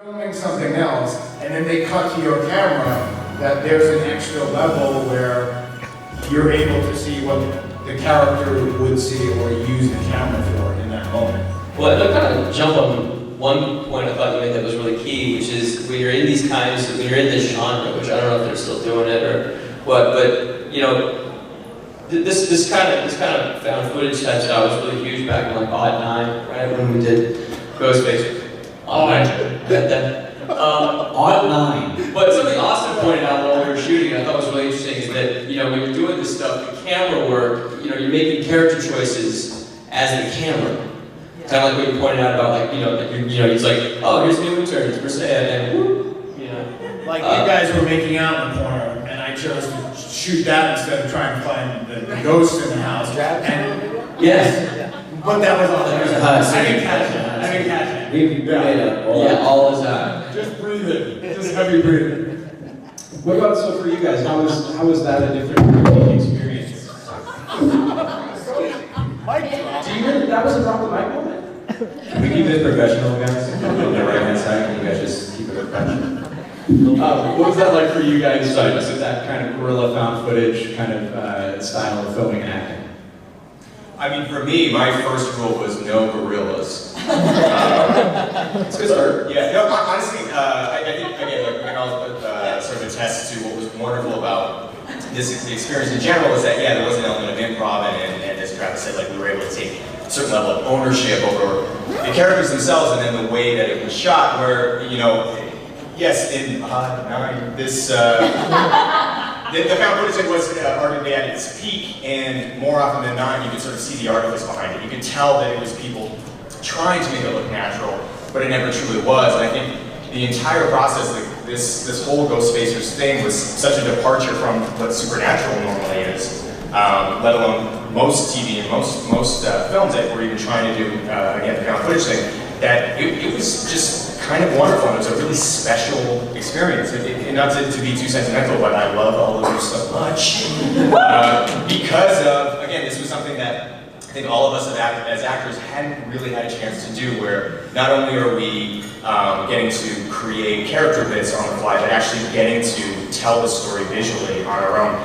filming something else, and then they cut to your camera, that there's an extra level where you're able to see what the character would see or use the camera for in that moment. Well, I'd kind of jump on one point I thought you made that was really key, which is when you're in these kinds, when you're in this genre, which I don't know if they're still doing it or what, but you know, this kind of found footage type stuff was really huge back in like '09, right, when we did Ghostfacers. '09. But something Austin pointed out while we were shooting, I thought was really interesting, is that you know when you're doing this stuff, the camera work, you know, you're making character choices as the camera. Kind of like what you pointed out about, like, you know, he's like, oh, here's new intern, it's Mircea, and whoop, you know. Like you guys were making out in the corner, and I chose to shoot that instead of trying to find the ghost in the house. And yes. But that was all. I didn't catch it. All is out. Just breathe it. Just heavy breathing. What about, so for you guys, how was that a different experience? That was a proper mic moment? Can we keep this professional, guys? On the right-hand side, can you guys just keep it professional? What was that like for you guys? With that kind of guerrilla found footage kind of style of filming and acting? I mean, for me, my first rule was no gorillas. It's good start. Yeah, no, honestly, I think, again, like, we can all sort of attest to what was wonderful about this experience in general is that, yeah, there was an element of improv, and as Travis said, like, we were able to take a certain level of ownership over the characters themselves and then the way that it was shot, where, you know, yes, in this, the found footage was arguably at its peak, and more often than not, you could sort of see the artifice behind it. You could tell that it was people trying to make it look natural, but it never truly was. And I think the entire process, like this whole Ghostfacers thing, was such a departure from what supernatural normally is, let alone most TV and most films that were even trying to do again the found footage thing. That it was just kind of wonderful, and it was a really special experience. Not to be too sentimental, but I love all of you so much. Because of, again, this was something that I think all of us as actors hadn't really had a chance to do, where not only are we getting to create character bits on the fly, but actually getting to tell the story visually on our own.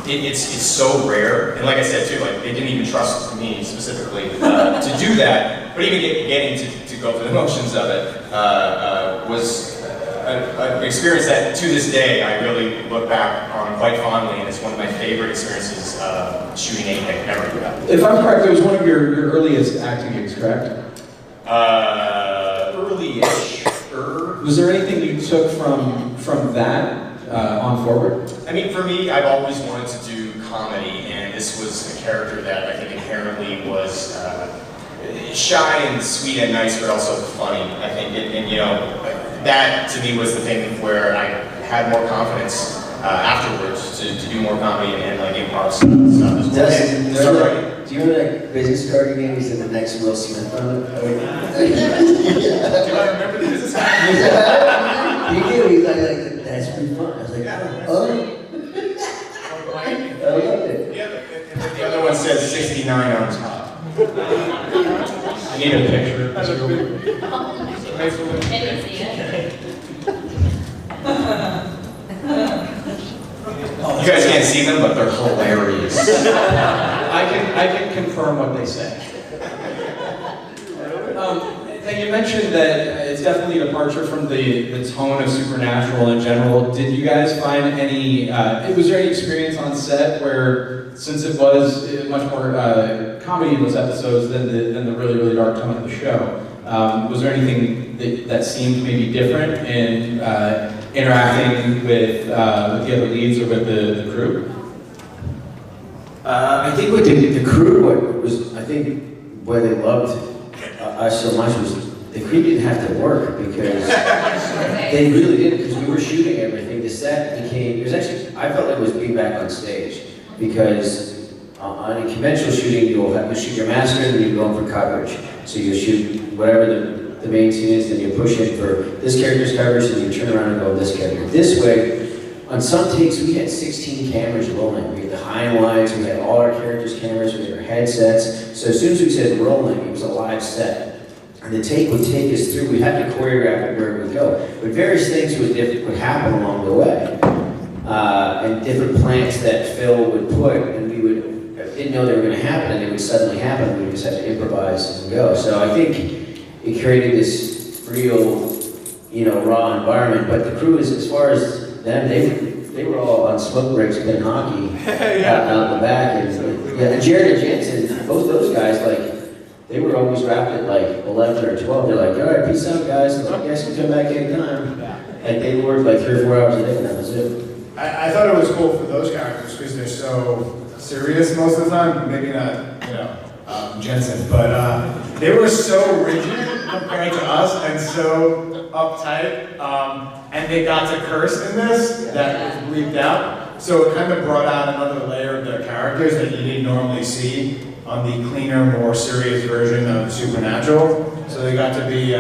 It's so rare, and like I said too, like they didn't even trust me specifically to do that. But even getting to go through the motions of it was an experience that to this day I really look back on quite fondly, and it's one of my favorite experiences shooting anything ever. If I'm correct, it was one of your earliest acting gigs, correct? Early-ish. Was there anything you took from that on forward? I mean, for me, I've always wanted to do comedy, and this was a character that I think inherently was shy and sweet and nice, but also funny. I think, and you know, that to me was the thing where I had more confidence afterwards to do more comedy and like improv stuff. Dustin, do you remember that business card you gave me? He said the next Will Smith on it? Do I remember the business card? He did. He's like, that's pretty fun. I was like, oh. I loved it. Yeah, and then the other one says 69 on top. I need a picture. Can you see it? You guys can't see them, but they're hilarious. I can confirm what they say. You mentioned that it's definitely a departure from the tone of Supernatural in general. Did you guys find any, was there any experience on set where, since it was much more comedy in those episodes than the really, really dark tone of the show, was there anything that seemed maybe different in interacting with the other leads or with the crew? I think what the crew, I think why they loved us so much was the crew didn't have to work, because they really didn't, because we were shooting everything. The set became, it was actually, I felt like it was being back on stage, because on a conventional shooting, you'll shoot your master and then you go in for coverage. So you'll shoot whatever the main scene is, then you push it for this character's coverage, and you turn around and go this character. This way, on some takes, we had 16 cameras rolling. We had the high-lines, we had all our characters' cameras, we had our headsets. So as soon as we said rolling, it was a live set. And the take would take us through, we had to choreograph it where we but various things would happen along the way. And different plants that Phil would put, and we didn't know they were going to happen, and they would suddenly happen. We just had to improvise and go. So I think it created this real, raw environment. But the crew, as far as them, they were all on smoke breaks playing hockey out in the back. And Jared and Jensen, both those guys, they were always wrapped at 11 or 12. They're like, all right, peace out, guys. You guys can come back anytime. They worked 3 or 4 hours a day, and that was it. I thought it was cool for those characters because they're so serious most of the time. Maybe not, Jensen, but they were so rigid compared to us and so uptight. And they got to curse in this that was bleeped out. So it kind of brought out another layer of their characters that you didn't normally see on the cleaner, more serious version of Supernatural. So they got to be,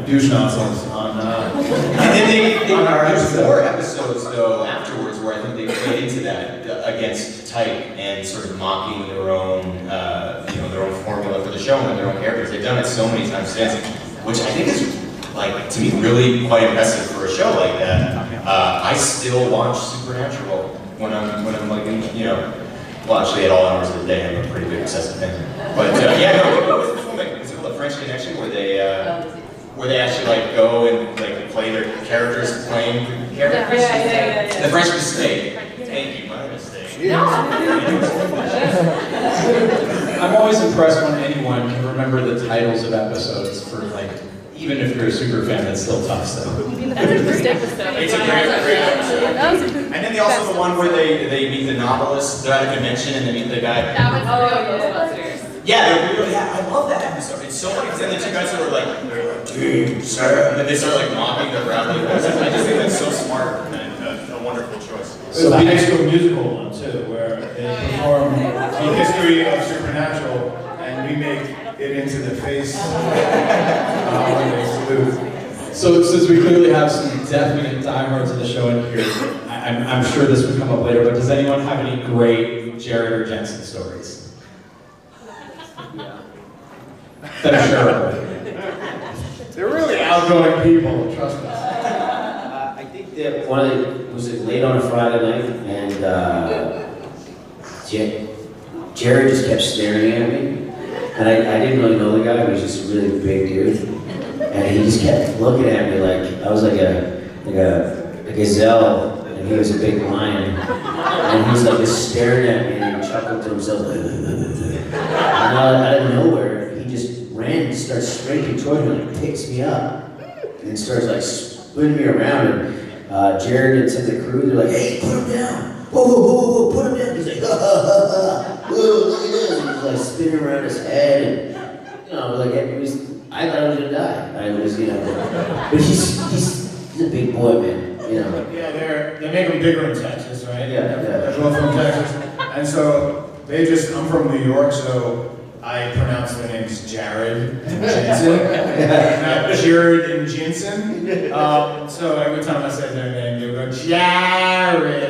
douche nozzles on, and then they on our there's episode. 4 episodes though afterwards where I think they played into that against type and sort of mocking their own, their own formula for the show and their own characters. They've done it so many times since, which I think is to me really quite impressive for a show like that. I still watch Supernatural when I'm well, actually at all hours of the day. I'm a pretty big obsessive fan. But it's called The French Connection, where they actually go and play their characters playing characters. Yeah. The French Mistake. Thank you, my mistake. I'm always impressed when anyone can remember the titles of episodes for even if you're a super fan, that's still tough stuff. It's a great episode. And then they also the one where they meet the novelist. They're at a convention and they meet the guy. That was Ghostbusters. Yeah, I love that episode. It's so funny because then the 2 guys who they're like, dude, sir, and then they start mocking their gravelly voices. I just think that's so smart and a wonderful choice. So the High School Musical one too, where they perform the history of Supernatural, and we make it into the face when they salute. So since we clearly have some definite diehards of the show in here, I'm sure this would come up later, but does anyone have any great Jared or Jensen stories? That are shareable. They're really outgoing people, trust us. I think that was it late on a Friday night, and Jared just kept staring at me. And I didn't really know the guy, he was just a really big dude. And he just kept looking at me like I was like a gazelle, and he was a big lion. And he was just staring at me, and he chuckled to himself. And out of nowhere, he just ran and starts sprinting toward me, and picks me up, and starts spinning me around. And Jared and some of the crew, they're like, "Hey, put him down! Whoa, put him down!" He's like, "Whoa, look at this!" And he's spinning around his head, and it was. I thought I was gonna die. I was, but he's a big boy, man. Yeah, they make them bigger in Texas, right? Yeah. They're both from Texas, and so I'm from New York, so I pronounce their names Jared and Jensen, not Jared and Jensen. So every time I say their name, they go Jared.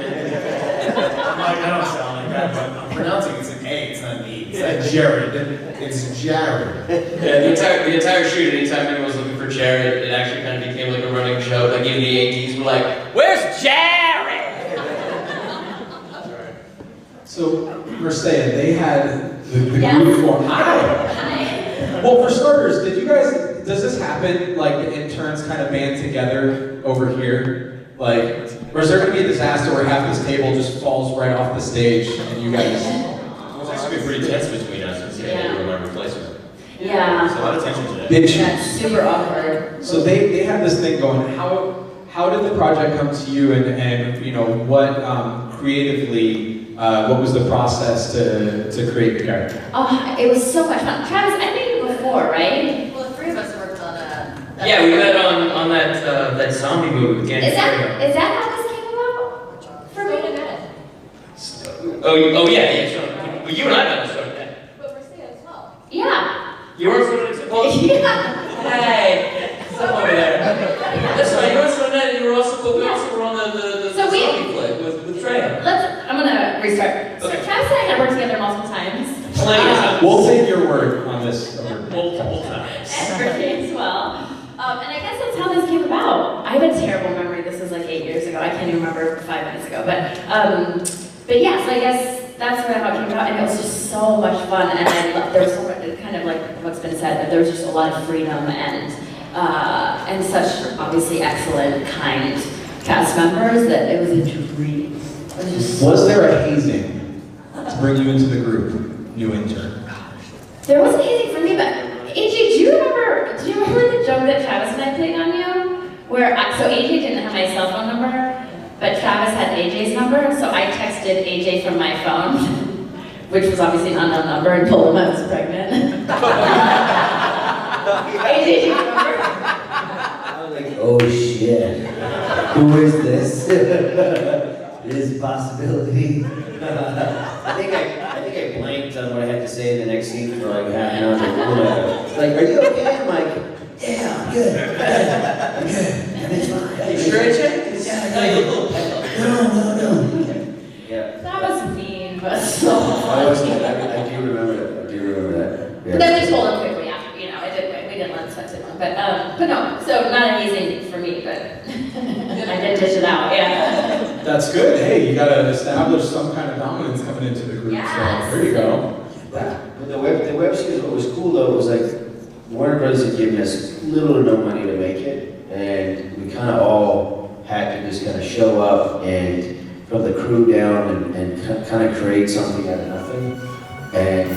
I'm like, I don't sound like that, but I'm pronouncing it's an A, it's not an E. It's like Jared. It's Jared. Yeah, the entire shoot, anytime anyone was looking for Jared, it actually kind of became like a running joke. Like even the ADs were like, "Where's Jared?" So, Mircea, they had the group form. Hi! Well, for starters, does this happen, the interns kind of band together over here? Or is there going to be a disaster where half this table just falls right off the stage and you guys... It's actually pretty tense between us and saying we were my replacement. Yeah. There's a lot of tension today. Big That's shoes. super awkward. So they have this thing going. How did the project come to you, and what creatively what was the process to create the character? Oh, it was so much fun. Travis, I met you before, right? Well, the 3 of us worked on a... Yeah, we met on that zombie movie with Danny Trejo. Is that how this came about? For me to get. Oh yeah, sure. But you and I met on Sony Day. But Mircea as well. Yeah. You were on Sony Day? Well, Yeah. hey, come over there. That's right, you were on Sony Day, and you were also, we also were on the So we- zombie flick with Trejo. I'm gonna restart. So Okay. Travis and I had worked together multiple times. Plenty of times. We'll take your word on this. Multiple times. At Berkeley as well. And I guess that's how this came about. I have a terrible memory. This was like 8 years ago. I can't even remember 5 minutes ago. But yeah, so I guess that's sort of how it came about, and it was just so much fun. And there was so much, kind of like what's been said, that there was just a lot of freedom and such obviously excellent, kind cast members that it was a dream. It was just Was there a hazing to bring you into the group, new intern? There wasn't anything for me, but AJ, do you remember the joke that Travis and I played on you? So AJ didn't have my cell phone number, but Travis had AJ's number, so I texted AJ from my phone, which was obviously an unknown number, and told him I was pregnant. AJ, do you remember? I was like, oh shit, who is this? It is a possibility. I think I blanked on what I had to say in the next scene for like half an hour. Like, are you okay? I'm like, yeah, I'm good. I'm good. Everything's fine. Are you sure, AJ? Yeah, No, you look a little pale. No. Yeah. That was mean, but so I funny. do remember that. Yeah. But then we told him quickly after, we didn't let the sex in. But no, so not amazing for me, but I did dish it out, yeah. That's good. Hey, you gotta establish some kind of dominance coming into the group. Yes. So there you go. But the web series, what was cool though, was like Warner Brothers had given us little or no money to make it, and we kind of all had to just kind of show up and from the crew down and kind of create something out of nothing. And